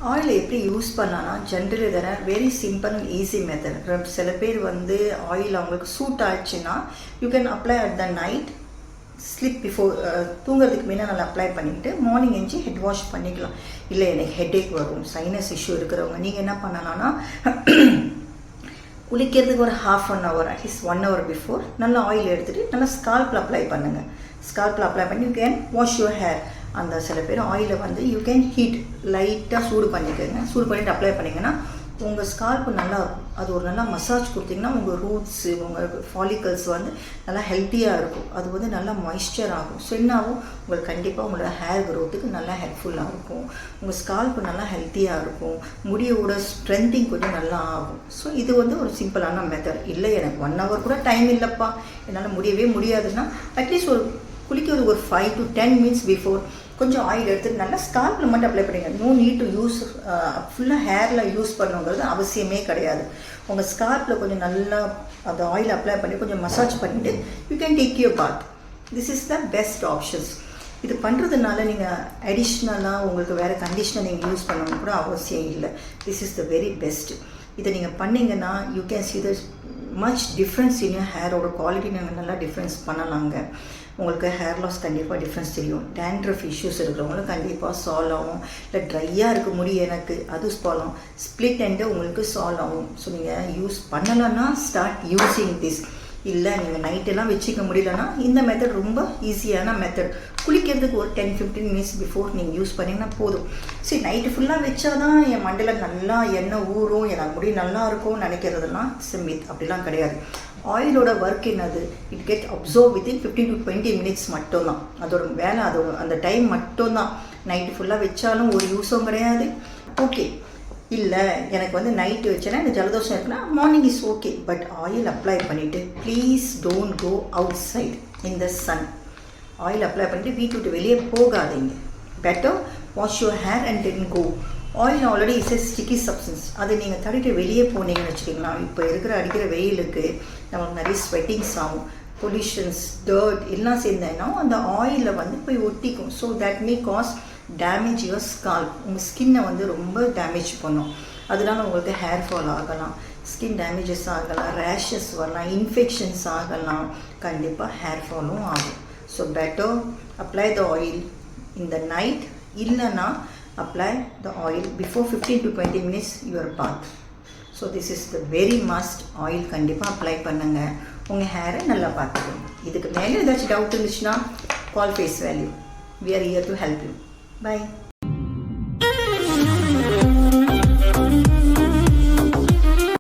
Oil எப்படி use பண்ணலான்னா generally தர very simple and easy method. சில பேர் வந்து ஆயில் அவங்களுக்கு சூட் ஆயிடுச்சுன்னா you can apply at the night slip before தூங்குறதுக்கு முன்னே நல்லா அப்ளை பண்ணிவிட்டு மார்னிங் எஞ்சி ஹெட் வாஷ் பண்ணிக்கலாம். இல்லை எனக்கு ஹெட்டேக் வரும், சைனஸ் இஷ்யூ இருக்கிறவங்க நீங்கள் என்ன பண்ணலான்னா குளிக்கிறதுக்கு ஒரு ½ அட்லீஸ்ட் 1 hour பிஃபோர் நல்லா ஆயில் எடுத்துகிட்டு நல்லா ஸ்கால்பில் அப்ளை பண்ணுங்கள். ஸ்கால்பில் அப்ளை பண்ணி you can wash your hair. அந்த சில பேர் ஆயிலை வந்து யூ கேன் ஹீட் லைட்டாக சூடு பண்ணிக்கோங்க. சூடு பண்ணிவிட்டு அப்ளை பண்ணிங்கன்னா உங்கள் ஸ்கால்ப்பு நல்லா இருக்கும். அது ஒரு நல்லா மசாஜ் கொடுத்திங்கன்னா உங்கள் ரூட்ஸு உங்கள் ஃபாலிக்கல்ஸ் வந்து நல்லா ஹெல்த்தியாக இருக்கும். அது வந்து நல்லா மாய்ஸ்சர் ஆகும். ஸோ என்னாகும் உங்களுக்கு கண்டிப்பாக உங்களோட ஹேர் க்ரோத்துக்கு நல்லா ஹெல்ப்ஃபுல்லாக இருக்கும். உங்கள் ஸ்கால்ப்பு நல்லா ஹெல்த்தியாக இருக்கும். முடியோட ஸ்ட்ரென்த்திங் கொஞ்சம் நல்லா ஆகும். ஸோ இது வந்து ஒரு சிம்பிளான மெத்தட். இல்லை எனக்கு 1 hour கூட டைம் இல்லைப்பா, என்னால் முடியவே முடியாதுன்னா அட்லீஸ்ட் ஒரு குளிக்கிறது ஒரு 5 to 10 minutes பிஃபோர் கொஞ்சம் ஆயில் எடுத்துட்டு நல்லா ஸ்கால்பில் மட்டும் அப்ளை பண்ணுங்க. நோ நீட் டு யூஸ் ஃபுல்லாக ஹேரில் யூஸ் பண்ணுங்கிறது அவசியமே கிடையாது. உங்கள் ஸ்கால்பில் கொஞ்சம் நல்லா அந்த ஆயில் அப்ளை பண்ணி கொஞ்சம் மசாஜ் பண்ணிவிட்டு you can take your bath. This is the best options. இது பண்ணுறதுனால நீங்கள் அடிஷ்னலாக உங்களுக்கு வேறு கண்டிஷனர் நீங்கள் யூஸ் பண்ணணும் கூட அவசியம் இல்லை. This is the very best. இதை நீங்கள் பண்ணிங்கன்னா you can see the much difference in your ஹேரோட குவாலிட்டி. நாங்கள் நல்லா டிஃப்ரென்ஸ் பண்ணலாங்க. உங்களுக்கு ஹேர் லாஸ் கண்டிப்பாக டிஃப்ரென்ஸ் தெரியும். டேண்ட்ரஃப் இஷ்யூஸ் இருக்கிறவங்களுக்கு கண்டிப்பாக சால்வ் ஆகும். இல்லை ட்ரையாக இருக்க முடியும் எனக்கு அது சால்வ் ஆகும். ஸ்ப்ளிட் எண்டு உங்களுக்கு சால்வ் ஆகும். ஸோ நீங்கள் யூஸ் பண்ணலைன்னா ஸ்டார்ட் யூஸிங் திஸ். இல்லை நீங்கள் நைட்டெல்லாம் வச்சுக்க முடியலன்னா இந்த மெத்தட் ரொம்ப ஈஸியான மெத்தட். குளிக்கிறதுக்கு ஒரு 10-15 minutes பிஃபோர் நீங்கள் யூஸ் பண்ணிங்கன்னா போதும். சரி நைட்டு ஃபுல்லாக வச்சா தான் என் மண்டையில் நல்லா எண்ணெய் ஊறும், எனக்கு முடி நல்லா இருக்கும்னு நினைக்கிறதுலாம் மித். அப்படிலாம் கிடையாது. ஆயிலோட ஒர்க் என்னது, it get observe within 15 to 20 minutes மட்டும்தான். அதோட வேலை அதோட அந்த டைம் மட்டும்தான். நைட்டு ஃபுல்லாக வச்சாலும் ஒரு யூஸும் கிடையாது. ஓகே இல்லை எனக்கு வந்து நைட்டு வச்சேன்னா எனக்கு ஜலதோஷம் இருக்குன்னா morning is okay. But oil apply பண்ணிவிட்டு please don't go outside in the sun. Oil apply பண்ணிவிட்டு வீட்டு விட்டு வெளியே போகாதீங்க. Better wash your hair and then go. Oil already is a sticky substance. அதை நீங்கள் தடிட்டு வெளியே போனீங்கன்னு வச்சுக்கிங்களா, இப்போ அடிக்கிற வெயிலுக்கு நமக்கு நிறைய ஸ்வெட்டிங்ஸ் ஆகும். பொல்யூஷன்ஸ் டர்ட் எல்லாம் சேர்ந்தேன்னா அந்த ஆயிலில் வந்து போய் ஒட்டிக்கும். So that may cos damage your scalp. உங்கள் ஸ்கின்னை வந்து ரொம்ப டேமேஜ் பண்ணும். அதனால உங்களுக்கு ஹேர் ஃபால் ஆகலாம், ஸ்கின் டேமேஜஸ் ஆகலாம், ரேஷஸ் வரலாம், இன்ஃபெக்ஷன்ஸ் ஆகலாம், கண்டிப்பாக ஹேர் ஃபாலும் ஆகும். So better apply the oil in the night. இல்லைன்னா apply the oil before 15 to 20 minutes your bath. So this is the very must. oil கண்டிப்பாக அப்ளை பண்ணுங்க. உங்கள் ஹேரை நல்லா பார்த்துக்கோங்க. இதுக்கு மேலே ஏதாச்சும் டவுட் இருந்துச்சுன்னா call face value. We are here to help you. Bye.